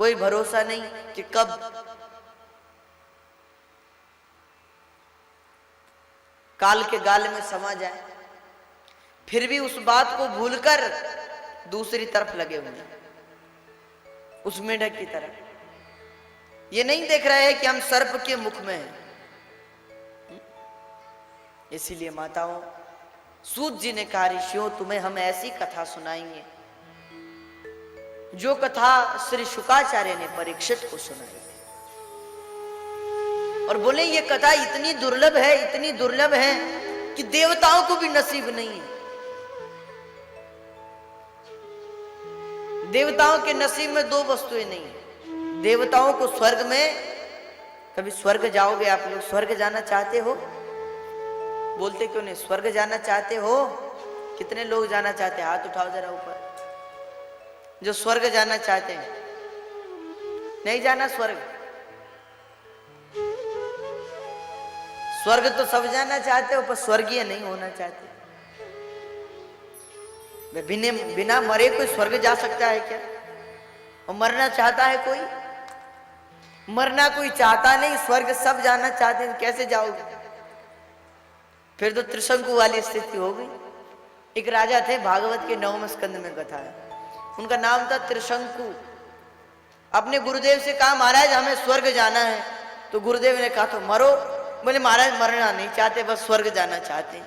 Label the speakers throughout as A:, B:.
A: कोई भरोसा नहीं कि कब काल के गाल में समा जाए। फिर भी उस बात को भूलकर दूसरी तरफ लगे हुए हैं, उस मेढक की तरह। ये नहीं देख रहे हैं कि हम सर्प के मुख में हैं। इसीलिए माताओं, सूत जी ने कहा, ऋषियों तुम्हें हम ऐसी कथा सुनाएंगे जो कथा श्री शुकाचार्य ने परीक्षित को सुनाई। और बोले ये कथा इतनी दुर्लभ है, इतनी दुर्लभ है कि देवताओं को भी नसीब नहीं है। देवताओं के नसीब में दो वस्तुएं नहीं है। देवताओं को स्वर्ग में, कभी स्वर्ग जाओगे आप लोग? स्वर्ग जाना चाहते हो? बोलते क्यों नहीं? स्वर्ग जाना चाहते हो? कितने लोग जाना चाहते हैं? हाथ उठाओ जरा ऊपर, जो स्वर्ग जाना चाहते हैं। नहीं जाना स्वर्ग? स्वर्ग तो सब जाना चाहते हो, पर स्वर्गीय नहीं होना चाहते। बिना मरे कोई स्वर्ग जा सकता है क्या? और मरना चाहता है कोई? मरना कोई चाहता नहीं, स्वर्ग सब जाना चाहते हैं, कैसे जाओगे? फिर तो त्रिशंकु वाली स्थिति हो गई। एक राजा थे, भागवत के 9वें स्कंद में कथा है, उनका नाम था त्रिशंकु। अपने गुरुदेव से कहा, महाराज हमें स्वर्ग जाना है। तो गुरुदेव ने कहा, तो मरो। बोले महाराज मरना नहीं चाहते, बस स्वर्ग जाना चाहते हैं।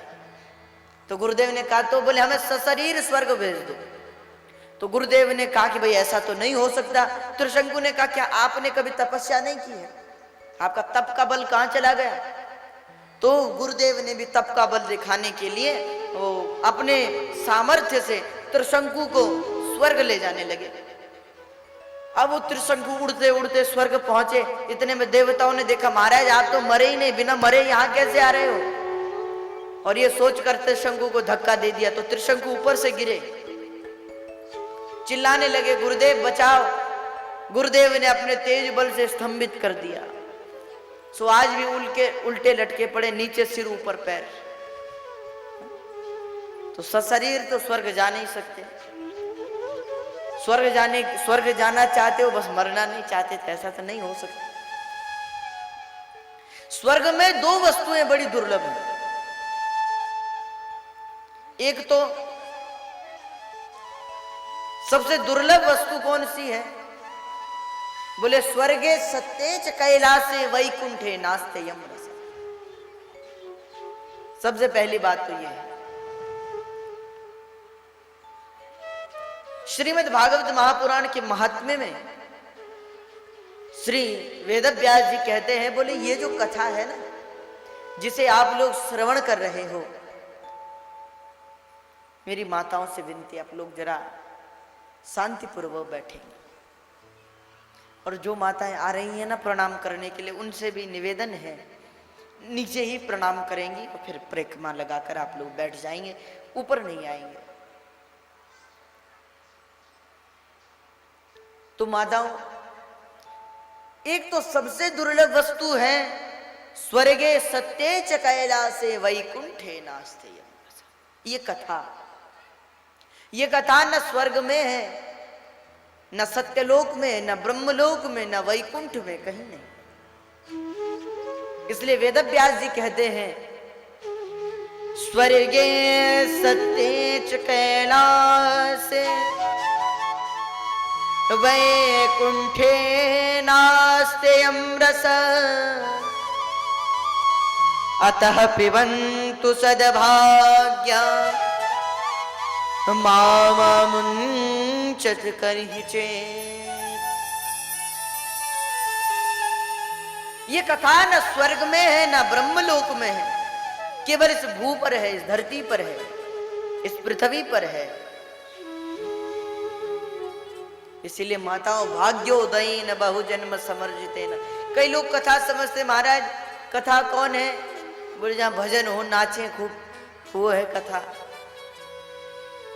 A: तो गुरुदेव ने कहा, तो बोले हमें सशरीर स्वर्ग भेज दो। तो गुरुदेव ने कहा कि भाई ऐसा तो नहीं हो सकता। त्रिशंकु ने कहा, क्या आपने कभी तपस्या नहीं की है? आपका तप का बल कहां चला गया? तो गुरुदेव ने भी तप का बल दिखाने के लिए वो अपने सामर्थ्य से त्रिशंकु को स्वर्ग ले जाने लगे। अब वो त्रिशंकु उड़ते उड़ते स्वर्ग पहुंचे। इतने में देवताओं ने देखा, महाराज आप तो मरे ही नहीं, बिना मरे यहां कैसे आ रहे हो? और ये सोचकर त्रिशंकु को धक्का दे दिया। तो त्रिशंकु ऊपर से गिरे, चिल्लाने लगे, गुरुदेव बचाओ। गुरुदेव ने अपने तेज बल से स्तंभित कर दिया। सो आज भी उल्टे लटके पड़े, नीचे सिर ऊपर पैर। तो सशरीर तो स्वर्ग जा नहीं सकते। स्वर्ग जाना चाहते हो, बस मरना नहीं चाहते, तो ऐसा तो नहीं हो सकता। स्वर्ग में दो वस्तुएं बड़ी दुर्लभ हैं। एक तो सबसे दुर्लभ वस्तु कौन सी है? बोले स्वर्गे सत्येच कैलासे वैकुंठे नास्ते यम रस। सबसे पहली बात तो यह है। श्रीमद् भागवत महापुराण के महात्म्य में श्री वेदव्यास जी कहते हैं, बोले ये जो कथा है ना, जिसे आप लोग श्रवण कर रहे हो, मेरी माताओं से विनती, आप लोग जरा शांतिपूर्वक बैठेंगे। और जो माताएं आ रही हैं ना प्रणाम करने के लिए, उनसे भी निवेदन है, नीचे ही प्रणाम करेंगी और फिर परिक्रमा लगाकर आप लोग बैठ जाएंगे, ऊपर नहीं आएंगे। तो माताओं, एक तो सबसे दुर्लभ वस्तु है स्वर्गे सत्येच कैलासे वैकुंठे नास्ते यम रस। ये कथा न स्वर्ग में है, न सत्यलोक में, न ब्रह्मलोक में, न वैकुंठ में, कहीं नहीं। इसलिए वेदव्यास जी कहते हैं, स्वर्गे सत्येच कैलासे वैकुंठे नास्ते अमृस अतः पिबन्तु सद्भाग्या मामुञ्चत करिचे। ये कथा न स्वर्ग में है, न ब्रह्मलोक में है, केवल इस भू पर है, इस धरती पर है, इस पृथ्वी पर है। इसीलिए माताओं, भाग्योदयेन बहुजन्म समर्जितेन। कई लोग कथा समझते, महाराज कथा कौन है? बोले जहां भजन हो, नाचे खूब, वो है कथा।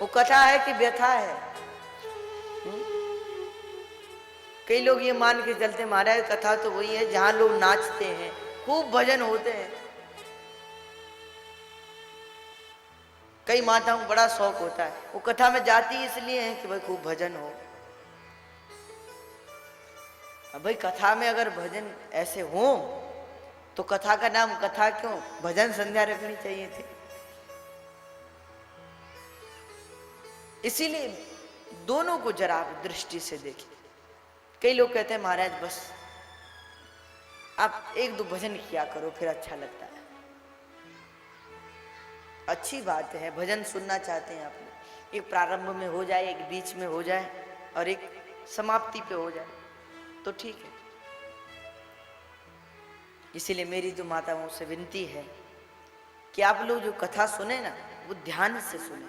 A: वो कथा है कि व्यथा है? कई लोग ये मान के चलते, महाराज कथा तो वही है जहां लोग नाचते हैं, खूब भजन होते हैं। कई माताओं को बड़ा शौक होता है, वो कथा में जाती इसलिए है कि भाई खूब भजन हो। अब भाई कथा में अगर भजन ऐसे हो तो कथा का नाम कथा क्यों, भजन संध्या रखनी चाहिए थी। इसीलिए दोनों को जरा आप दृष्टि से देखिए। कई लोग कहते हैं महाराज बस आप एक दो भजन किया करो फिर अच्छा लगता है। अच्छी बात है, भजन सुनना चाहते हैं आप लोग, एक प्रारंभ में हो जाए, एक बीच में हो जाए और एक समाप्ति पे हो जाए तो ठीक है। इसीलिए मेरी जो माताओं से विनती है कि आप लोग जो कथा सुने ना वो ध्यान से सुने।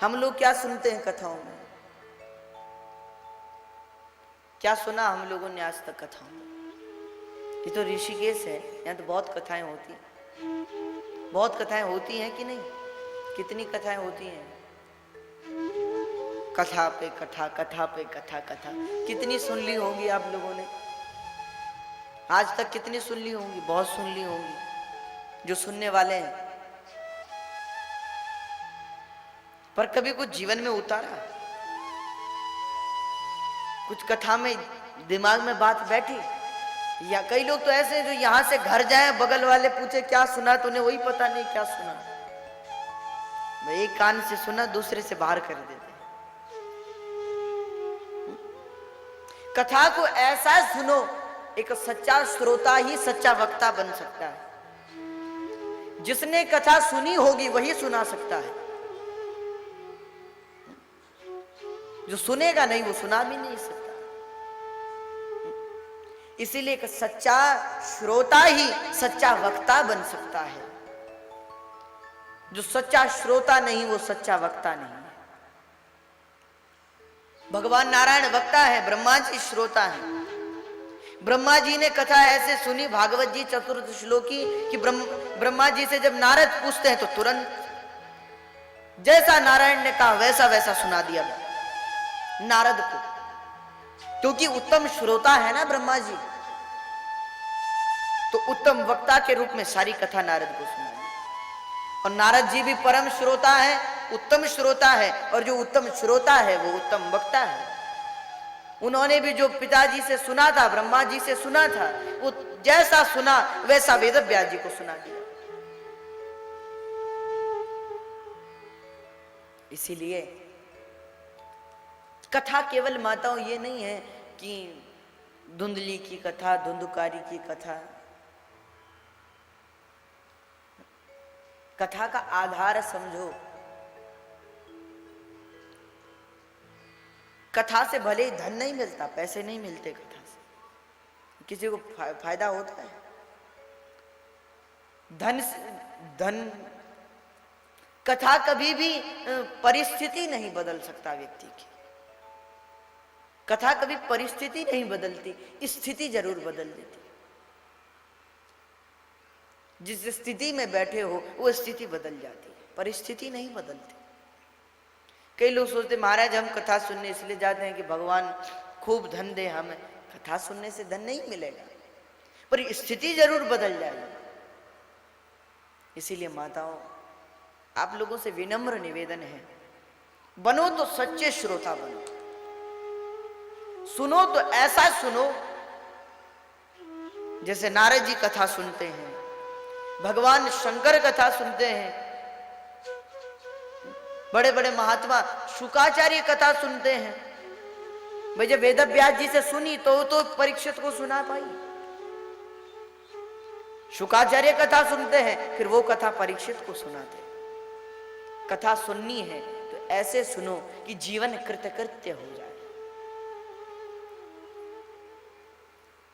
A: हम लोग क्या सुनते हैं कथाओं में, क्या सुना हम लोगों ने आज तक कथाओं में? ये तो ऋषिकेश है, यहाँ तो बहुत कथाएं होती हैं। बहुत कथाएं होती हैं कि नहीं? कितनी कथाएं होती हैं? कथा पे कथा, कथा पे कथा, कथा कितनी सुन ली होंगी आप लोगों ने आज तक? कितनी सुन ली होंगी? बहुत सुन ली होंगी जो सुनने वाले हैं, पर कभी कुछ जीवन में उतारा? कुछ कथा में दिमाग में बात बैठी? या कई लोग तो ऐसे हैं जो यहां से घर जाए, बगल वाले पूछे क्या सुना, तो उन्हें वही पता नहीं क्या सुना। मैं एक कान से सुना दूसरे से बाहर कर देते। कथा को ऐसा सुनो, एक सच्चा श्रोता ही सच्चा वक्ता बन सकता है। जिसने कथा सुनी होगी वही सुना सकता है, जो सुनेगा नहीं वो सुना भी नहीं सकता। इसीलिए एक सच्चा श्रोता ही सच्चा वक्ता बन सकता है। जो सच्चा श्रोता नहीं वो सच्चा वक्ता नहीं है। भगवान नारायण वक्ता है, ब्रह्मा जी श्रोता है। ब्रह्मा जी ने कथा ऐसे सुनी, भागवत जी चतुर्थ श्लोकी, कि ब्रह्मा जी से जब नारद पूछते हैं तो तुरंत जैसा नारायण ने कहा वैसा वैसा सुना दिया नारद को, क्योंकि उत्तम श्रोता है ना ब्रह्मा जी, तो उत्तम वक्ता के रूप में सारी कथा नारद को सुना दी। और नारद जी भी परम श्रोता है, उत्तम श्रोता है, और जो उत्तम श्रोता है वो उत्तम वक्ता है। उन्होंने भी जो पिताजी से सुना था, ब्रह्मा जी से सुना था, वो जैसा सुना वैसा वेद व्यास जी को सुना दिया। इसीलिए कथा केवल माताओं ये नहीं है कि धुंधली की कथा, धुंधकारी की कथा। कथा का आधार समझो। कथा से भले ही धन नहीं मिलता, पैसे नहीं मिलते कथा से, किसी को फायदा होता है धन। कथा कभी भी परिस्थिति नहीं बदल सकता व्यक्ति की। कथा कभी परिस्थिति नहीं बदलती, स्थिति जरूर बदल देती। जिस स्थिति में बैठे हो वो स्थिति बदल जाती है, परिस्थिति नहीं बदलती। कई लोग सोचते महाराज हम कथा सुनने इसलिए जाते हैं कि भगवान खूब धन दे हमें। कथा सुनने से धन नहीं मिलेगा, पर स्थिति जरूर बदल जाएगी। इसीलिए माताओं, आप लोगों से विनम्र निवेदन है, बनो तो सच्चे श्रोता बनो। सुनो तो ऐसा सुनो जैसे नारद जी कथा सुनते हैं, भगवान शंकर कथा सुनते हैं, बड़े बड़े महात्मा शुकाचार्य कथा सुनते हैं। भाई जब वेद व्यास जी से सुनी तो परीक्षित को सुना पाई। शुकाचार्य कथा सुनते हैं, फिर वो कथा परीक्षित को सुनाते। कथा सुननी है तो ऐसे सुनो कि जीवन कृतकृत्य हो जाए।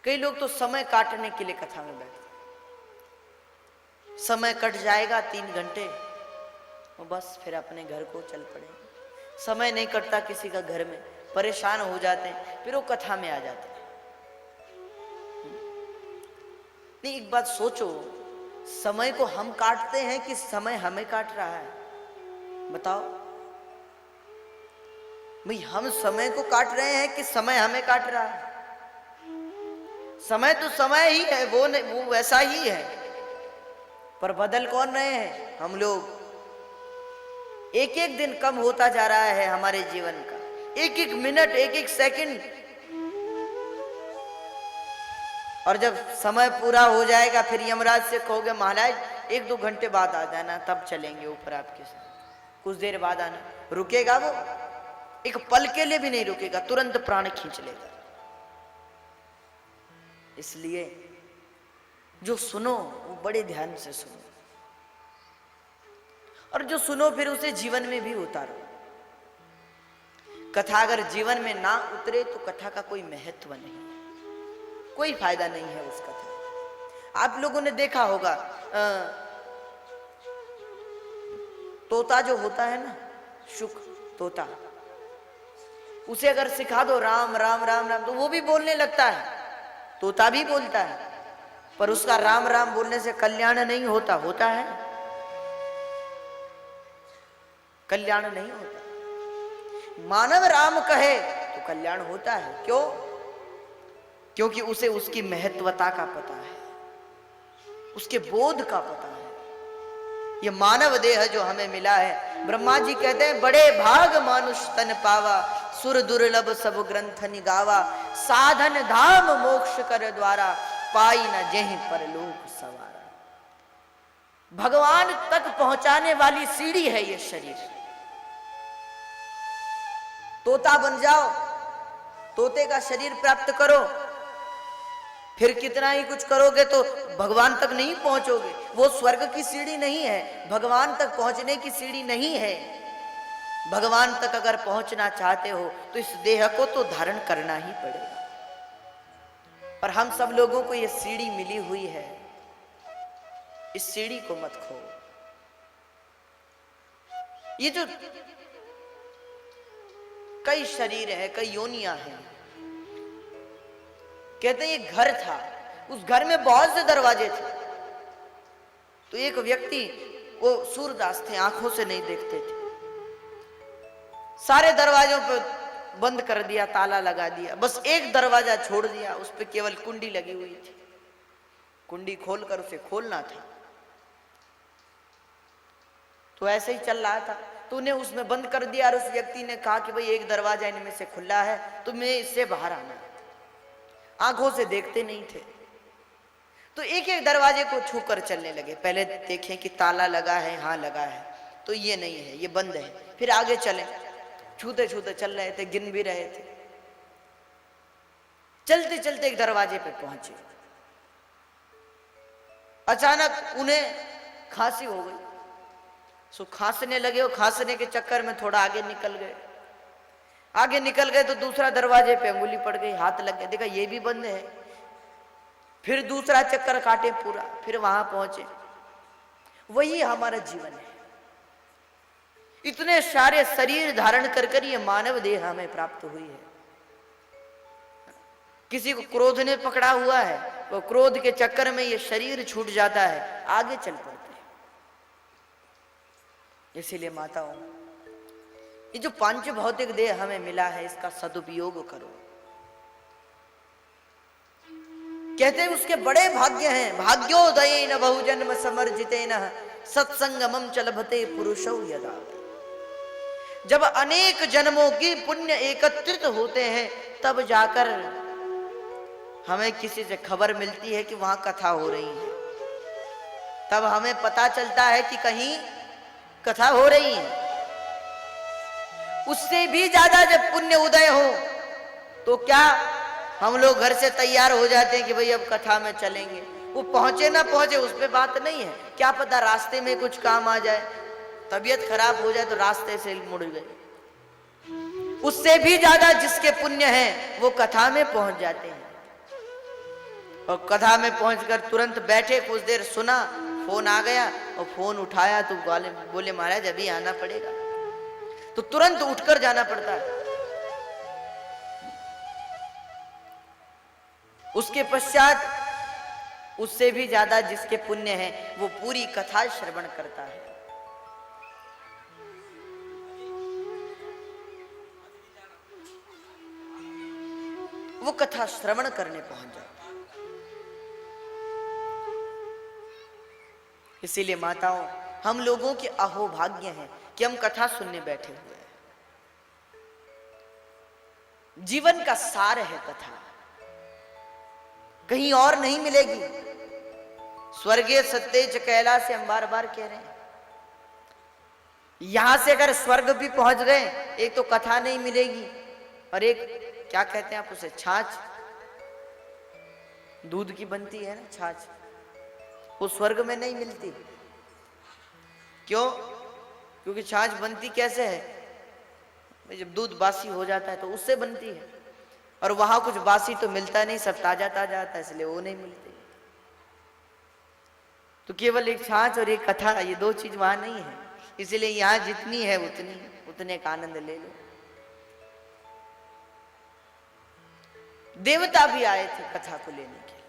A: कई लोग तो समय काटने के लिए कथा में बैठते, समय कट जाएगा 3 घंटे और बस फिर अपने घर को चल पड़े। समय नहीं कटता किसी का घर में, परेशान हो जाते हैं, फिर वो कथा में आ जाते हैं। नहीं, एक बात सोचो, समय को हम काटते हैं कि समय हमें काट रहा है? बताओ भाई, हम समय को काट रहे हैं कि समय हमें काट रहा है? समय तो समय ही है, वो वैसा ही है, पर बदल कौन रहे हैं? हम लोग। एक एक दिन कम होता जा रहा है हमारे जीवन का, एक एक मिनट, एक एक सेकंड और जब समय पूरा हो जाएगा फिर यमराज से कहोगे महाराज 1-2 घंटे बाद आ जाना, तब चलेंगे ऊपर आपके साथ, कुछ देर बाद आना। रुकेगा वो? एक पल के लिए भी नहीं रुकेगा, तुरंत प्राण खींच लेगा। इसलिए जो सुनो वो बड़े ध्यान से सुनो, और जो सुनो फिर उसे जीवन में भी उतारो। कथा अगर जीवन में ना उतरे तो कथा का कोई महत्व नहीं, कोई फायदा नहीं है उस कथा। आप लोगों ने देखा होगा तोता जो होता है ना, शुक तोता, उसे अगर सिखा दो राम राम राम राम तो वो भी बोलने लगता है, तोता भी बोलता है। पर उसका राम राम बोलने से कल्याण नहीं होता, होता है? कल्याण नहीं होता। मानव राम कहे तो कल्याण होता है। क्यों? क्योंकि उसे उसकी महत्वता का पता है, उसके बोध का पता है। ये मानव देह जो हमें मिला है, ब्रह्मा जी कहते हैं बड़े भाग मानुष तन पावा, सुर दुर्लभ सब ग्रंथ निगावा, साधन धाम मोक्ष कर द्वारा, पाई न जेहि परलोक सवारा। भगवान तक पहुंचाने वाली सीढ़ी है ये शरीर। तोता बन जाओ, तोते का शरीर प्राप्त करो, फिर कितना ही कुछ करोगे तो भगवान तक नहीं पहुंचोगे। वो स्वर्ग की सीढ़ी नहीं है, भगवान तक पहुंचने की सीढ़ी नहीं है। भगवान तक अगर पहुंचना चाहते हो तो इस देह को तो धारण करना ही पड़ेगा। और हम सब लोगों को ये सीढ़ी मिली हुई है, इस सीढ़ी को मत खो। ये जो कई शरीर है, कई योनियां हैं, कहते हैं ये घर था, उस घर में बहुत से दरवाजे थे। तो एक व्यक्ति, वो सूरदास थे, आंखों से नहीं देखते थे, सारे दरवाजों पर बंद कर दिया, ताला लगा दिया, बस एक दरवाजा छोड़ दिया, उस पर केवल कुंडी लगी हुई थी। कुंडी खोलकर उसे खोलना था। तो ऐसे ही चल रहा था, तो उन्हें उसमें बंद कर दिया। और उस व्यक्ति ने कहा कि भाई एक दरवाजा इनमें से खुला है, तुम्हें इससे बाहर आना है। आंखों से देखते नहीं थे, तो एक एक दरवाजे को छूकर चलने लगे। पहले देखें कि ताला लगा है, हाँ लगा है, तो ये नहीं है, ये बंद है। फिर आगे चले, छूते छूते चल रहे थे, गिन भी रहे थे। चलते चलते एक दरवाजे पे पहुंचे, अचानक उन्हें खांसी हो गई। सो खांसने लगे, और खांसने के चक्कर में थोड़ा आगे निकल गए। आगे निकल गए तो दूसरा दरवाजे पे अंगुली पड़ गई, हाथ लग गया, देखा ये भी बंद है। फिर दूसरा चक्कर काटे पूरा, फिर वहां पहुंचे। वही हमारा जीवन है। इतने सारे शरीर धारण कर कर ये मानव देह हमें प्राप्त हुई है। किसी को क्रोध ने पकड़ा हुआ है, वो क्रोध के चक्कर में ये शरीर छूट जाता है, आगे चल पड़ते हैं। इसीलिए माताओं, ये जो पांच भौतिक देह हमें मिला है, इसका सदुपयोग करो। कहते हैं उसके बड़े भाग्य हैं। भाग्योदयेन बहुजन्म समर्जितेन सत्संगमं च लभते पुरुषौ यदा। जब अनेक जन्मों की पुण्य एकत्रित होते हैं, तब जाकर हमें किसी से खबर मिलती है कि वहां कथा हो रही है। तब हमें पता चलता है कि कहीं कथा हो रही है। उससे भी ज्यादा जब पुण्य उदय हो तो क्या हम लोग घर से तैयार हो जाते हैं कि भाई अब कथा में चलेंगे। वो पहुंचे ना पहुंचे उस पे बात नहीं है, क्या पता रास्ते में कुछ काम आ जाए, तबीयत खराब हो जाए तो रास्ते से मुड़ गए। उससे भी ज्यादा जिसके पुण्य हैं वो कथा में पहुंच जाते हैं, और कथा में पहुंचकर तुरंत बैठे, कुछ देर सुना, फोन आ गया और फोन उठाया तो बोले महाराज अभी आना पड़ेगा, तो तुरंत उठकर जाना पड़ता है। उसके पश्चात उससे भी ज्यादा जिसके पुण्य है वो पूरी कथा श्रवण करता है। वो कथा श्रवण करने पहुंच जाता है। इसीलिए माताओं, हम लोगों के अहोभाग्य हैं कि हम कथा सुनने बैठे हुए हैं। जीवन का सार है कथा। कहीं और नहीं मिलेगी। स्वर्गीय सत्य च कैलाश से हम बार बार कह रहे हैं। यहां से अगर स्वर्ग भी पहुंच गए, एक तो कथा नहीं मिलेगी, और एक क्या कहते हैं आप उसे, छाछ, दूध की बनती है ना छाछ, वो स्वर्ग में नहीं मिलती। क्यों? क्योंकि छाछ बनती कैसे है? जब दूध बासी हो जाता है तो उससे बनती है, और वहां कुछ बासी तो मिलता नहीं, सब ताजा ताजा आता है, इसलिए वो नहीं मिलती। तो केवल एक छाछ और एक कथा, ये दो चीज वहां नहीं है, इसलिए यहां जितनी है उतने का आनंद ले लो। देवता भी आए थे कथा को लेने के लिए।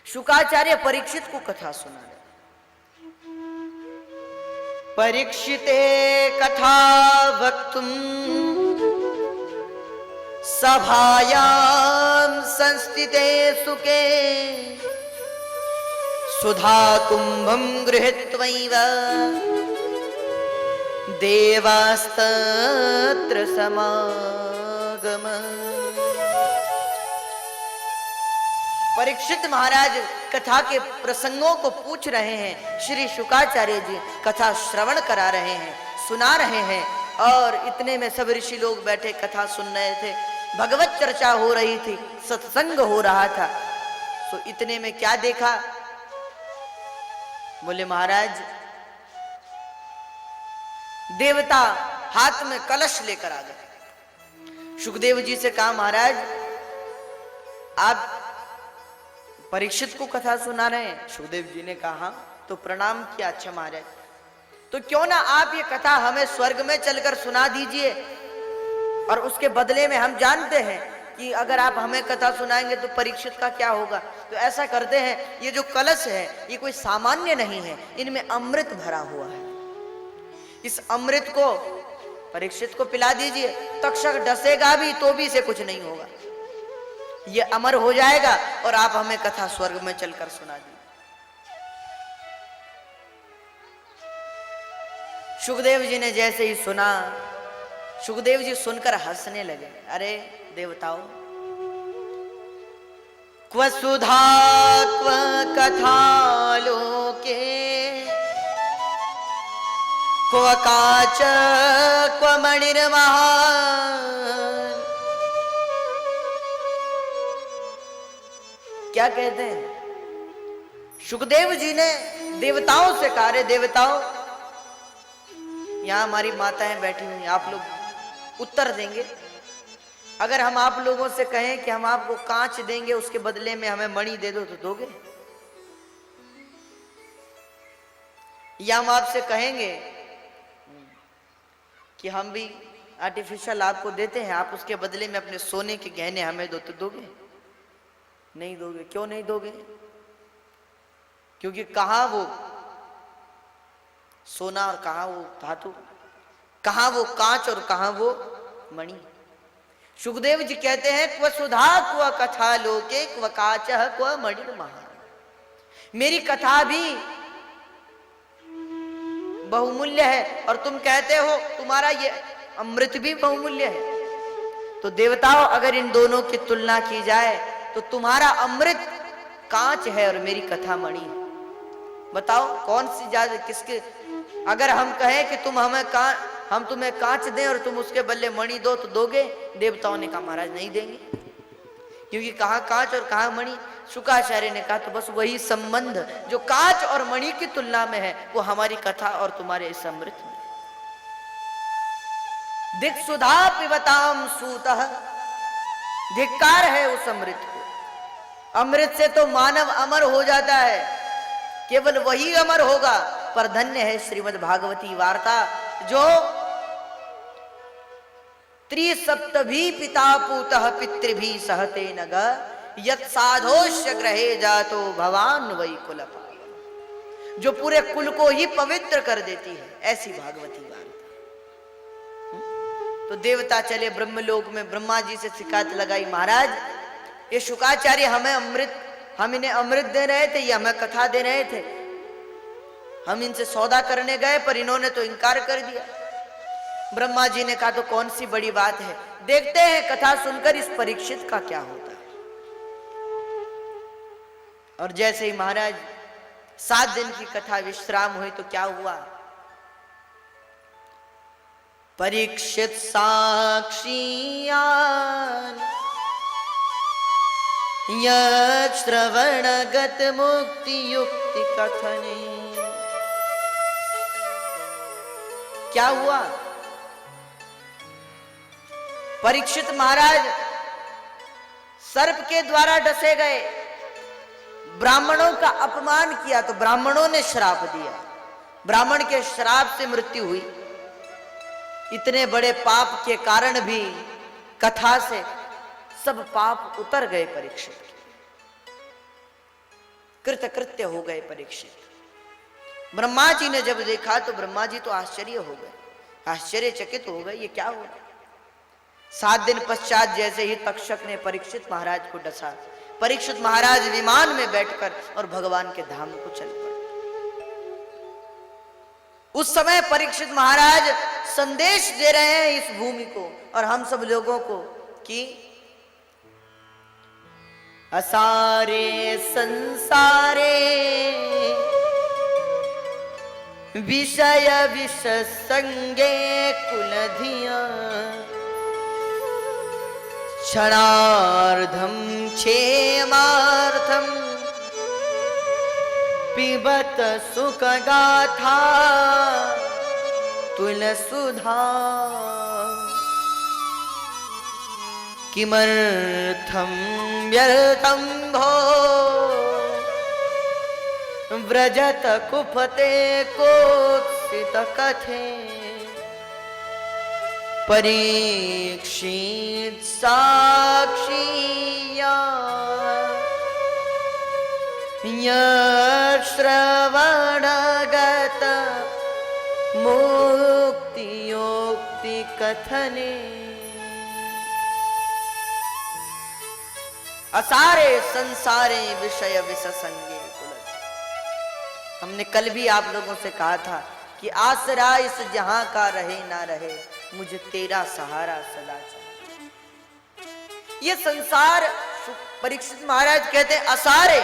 A: शुकाचार्य परीक्षित को कथा सुना रहे। परीक्षिते कथा वक्तुम सभायां संस्थिते सुके सुधा कुंभं गृहीत्वैव देवास्तत्र समागम। परीक्षित महाराज कथा के प्रसंगों को पूछ रहे हैं, श्री शुकाचार्य जी कथा श्रवण करा रहे हैं, सुना रहे हैं, और इतने में सब ऋषि लोग बैठे कथा सुन रहे थे, भगवत चर्चा हो रही थी, सत्संग हो रहा था। तो इतने में क्या देखा? बोले महाराज देवता हाथ में कलश लेकर आ गए। सुखदेव जी से कहा महाराज आप परीक्षित को कथा सुना रहे हैं? सुखदेव जी ने कहा हाँ। तो प्रणाम किया, अच्छा महाराज तो क्यों ना आप ये कथा हमें स्वर्ग में चलकर सुना दीजिए, और उसके बदले में हम जानते हैं कि अगर आप हमें कथा सुनाएंगे तो परीक्षित का क्या होगा। तो ऐसा करते हैं, ये जो कलश है ये कोई सामान्य नहीं है, इनमें अमृत भरा हुआ है, इस अमृत को परीक्षित को पिला दीजिए, तक्षक डसेगा भी तो भी इसे कुछ नहीं होगा, ये अमर हो जाएगा, और आप हमें कथा स्वर्ग में चलकर सुना दीजिए। सुखदेव जी ने जैसे ही सुना, सुखदेव जी सुनकर हंसने लगे। अरे देवताओं, क्व सुधा क्व कथा लोके, क्व काच क्व मणिर्महान्। क्या कहते हैं? सुखदेव जी ने देवताओं से कहा, रे देवताओं, यहां हमारी माताएं बैठी हुई, आप लोग उत्तर देंगे। अगर हम आप लोगों से कहें कि हम आपको कांच देंगे, उसके बदले में हमें मणि दे दो, तो दोगे? या हम आपसे कहेंगे कि हम भी आर्टिफिशियल आपको देते हैं, आप उसके बदले में अपने सोने के गहने हमें दो, तो दोगे? नहीं दोगे। क्यों नहीं दोगे? क्योंकि कहां वो सोना और कहां वो धातु, कहां वो कांच और कहां वो मणि। सुखदेव जी कहते हैं क्व सुधा क्व कथा लोके क्व काच क्व मणिर्महान्। मेरी कथा भी बहुमूल्य है, और तुम कहते हो तुम्हारा ये अमृत भी बहुमूल्य है। तो देवताओं, अगर इन दोनों की तुलना की जाए तो तुम्हारा अमृत कांच है और मेरी कथा मणि है। बताओ कौन सी ज्यादा, किसके? अगर हम कहें कि हम तुम्हें कांच दें और तुम उसके बदले मणि दो, तो दोगे? देवताओं ने कहा महाराज नहीं देंगे, क्योंकि कहा कांच और कहा मणि। शुकाचार्य ने कहा तो बस वही संबंध जो कांच और मणि की तुलना में है, वो हमारी कथा और तुम्हारे इस अमृत में। दिक् सुधा पिबताम सूतः, धिक्कार है उस अमृत को। अमृत से तो मानव अमर हो जाता है, केवल वही अमर होगा। पर धन्य है श्रीमद् भागवती वार्ता, जो त्रिसप्तभी पिता पूतः पितृभि सहते नग, यत् साधोश्य ग्रहे जातो भवान वै कुल पावन। जो पूरे कुल को ही पवित्र कर देती है, ऐसी भागवती वार्ता। तो देवता चले ब्रह्मलोक में, ब्रह्मा जी से शिकायत लगाई, महाराज ये शुकाचार्य हम इन्हें अमृत दे रहे थे, ये हमें कथा दे रहे थे, हम इनसे सौदा करने गए पर इन्होंने तो इनकार कर दिया। ब्रह्मा जी ने कहा तो कौन सी बड़ी बात है, देखते हैं कथा सुनकर इस परीक्षित का क्या होता है। और जैसे ही महाराज 7 दिन की कथा विश्राम हुई तो क्या हुआ? परीक्षित साक्षियान श्रवणगत मुक्ति युक्ति कथने। क्या हुआ? परीक्षित महाराज सर्प के द्वारा डसे गए, ब्राह्मणों का अपमान किया तो ब्राह्मणों ने श्राप दिया, ब्राह्मण के श्राप से मृत्यु हुई। इतने बड़े पाप के कारण भी कथा से सब पाप उतर गए परीक्षित के, कृतकृत्य हो गए परीक्षित। ब्रह्मा जी ने जब देखा तो ब्रह्मा जी तो आश्चर्य हो गए, आश्चर्यचकित हो गए, ये क्या हो रहा? 7 दिन पश्चात जैसे ही तक्षक ने परीक्षित महाराज को डसा, परीक्षित महाराज विमान में बैठकर और भगवान के धाम को चल पड़े। उस समय परीक्षित महाराज संदेश दे रहे हैं इस भूमि को और हम सब लोगों को कि असारे संसारे विषय विष संगे कुलधिया क्षणार्धम क्षेमार्थम पिबत सुख गाथा तुलसुधा किमर्थम व्यर्थम भो व्रजत कुपते कोत्सित कथे परीक्षित साक्षिया श्रवणगत मुक्ति योक्ति कथने। असारे संसारे विषय विष संगे कुलध। हमने कल भी आप लोगों से कहा था कि आसरा इस जहां का रहे ना रहे, मुझे तेरा सहारा सदा चाहिए। ये संसार, परीक्षित महाराज कहते हैं असारे,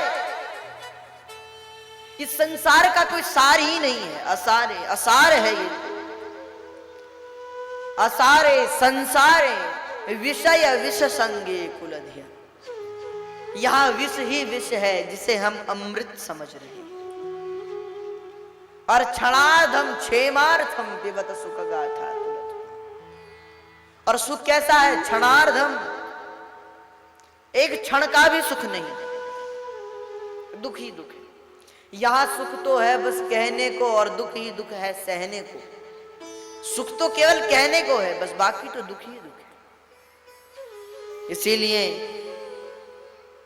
A: इस संसार का कोई सार ही नहीं है, असारे असार है ये। असारे संसारे विषय विष संगे कुलधिया। यहां विष ही विष है जिसे हम अमृत समझ रहे हैं। और क्षणार्धम क्षेमार्थम पिबत सुख गाथा। और सुख कैसा है? क्षणार्धम, एक क्षण का भी सुख नहीं, दुख ही दुख है। यहां सुख तो है बस कहने को और दुख ही दुख है सहने को। सुख तो केवल कहने को है बस, बाकी तो दुख ही दुख है। इसीलिए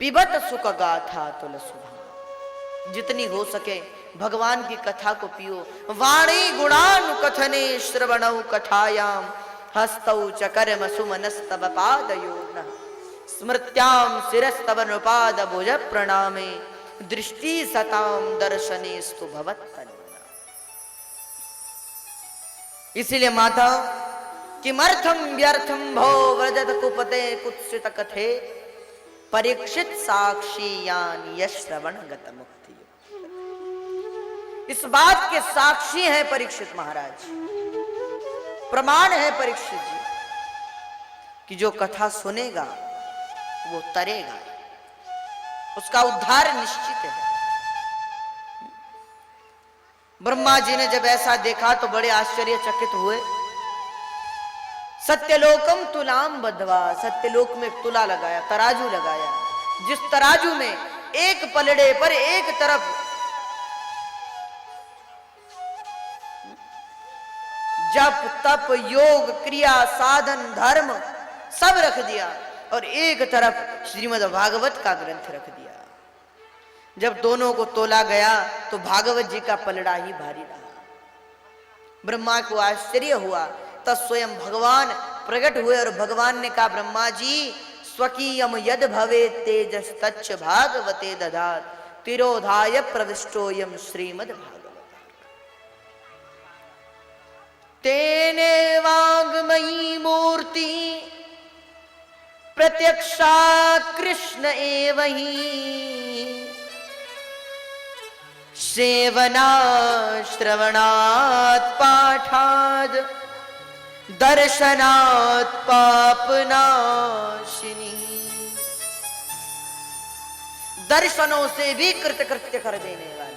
A: पिबत सुख गाथा तुलसुधा, जितनी हो सके भगवान की कथा को पियो। वाणी गुणानु कथने श्रवणौ कथायाम हस्तौ च कर्म सुमनस्तव पादयोर्नः स्मृत्याम शिरस्तव नृपाद भुज प्रणामे दृष्टि सताम दर्शनेस्तु भवत्तनुना। इसीलिए माता किमर्थम व्यर्थम भो व्रजत कुपते कुत्सित कथे परीक्षित साक्षियान यश्रवण गत मुक्ति। इस बात के साक्षी हैं परीक्षित महाराज, प्रमाण है परीक्षित जी कि जो कथा सुनेगा वो तरेगा, उसका उद्धार निश्चित है। ब्रह्मा जी ने जब ऐसा देखा तो बड़े आश्चर्यचकित हुए। सत्यलोकम तुलाम बद्धवा, सत्यलोक में तुला लगाया, तराजू लगाया, जिस तराजू में एक पलड़े पर एक तरफ जप तप योग क्रिया साधन धर्म सब रख दिया और एक तरफ श्रीमद् भागवत का ग्रंथ रख दिया। जब दोनों को तोला गया तो भागवत जी का पलड़ा ही भारी रहा। ब्रह्मा को आश्चर्य हुआ, तब स्वयं भगवान प्रकट हुए और भगवान ने कहा ब्रह्मा जी स्वकीयम यद भवे तेजस तच्च भागवते दधात तिरोधाय प्रविष्टोयम श्रीमद् भागवत। तेने वाग्मयी मूर्ति प्रत्यक्षा कृष्ण एव ही सेवनात् श्रवणात् पाठात् दर्शनात् पापनाशिनी। दर्शनों से भी कृतकृत्य कर देने वाले,